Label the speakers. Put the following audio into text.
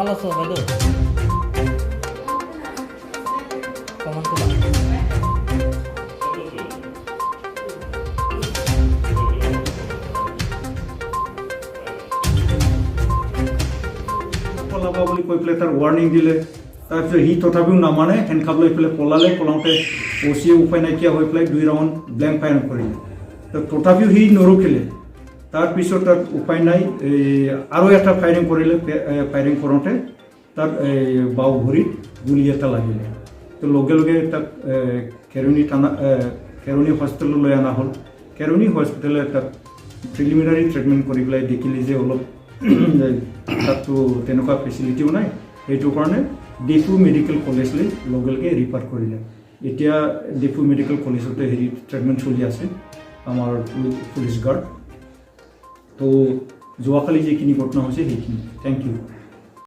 Speaker 1: ভাল আছো বাইদেউ কমন তোলা
Speaker 2: পলাবা বুলি কৈ পেলাই তাৰ ৱাৰ্ণিং দিলে তাৰপিছত সি তথাপিও নামানে হেণ্ডকাপ লৈ পেলাই পলালে পলাওঁতে অচিয়ে উপায় নাইকিয়া হৈ পেলাই 2 ৰাউণ্ড ব্লেংক ফায়াৰ কৰিলে তথাপিও সি নৰখিলে তাৰপিছত তাত উপায় নাই আৰু এটা ফায়াৰিং কৰিলে ফায়াৰিং কৰোঁতে তাত বাও ভৰিত গুলি এটা লাগিলে তো লগে লগে তাক কেৰণি হস্পিটেললৈ অনা হ'ল কেৰণি হস্পিটেলে তাক প্ৰিলিমিনাৰী ট্ৰিটমেণ্ট কৰি পেলাই দেখিলে যে অলপ তাততো তেনেকুৱা ফেচিলিটিও নাই সেইটো কাৰণে ডিফু মেডিকেল কলেজলৈ লগে লগে ৰিফাৰ কৰিলে এতিয়া ডিফু মেডিকেল কলেজতে হেৰি ট্ৰিটমেণ্ট চলি আছে আমাৰ পুলিচ গাৰ্ড তো যোৱাকালি যিখিনি ঘটনা হৈছে সেইখিনি থেংক ইউ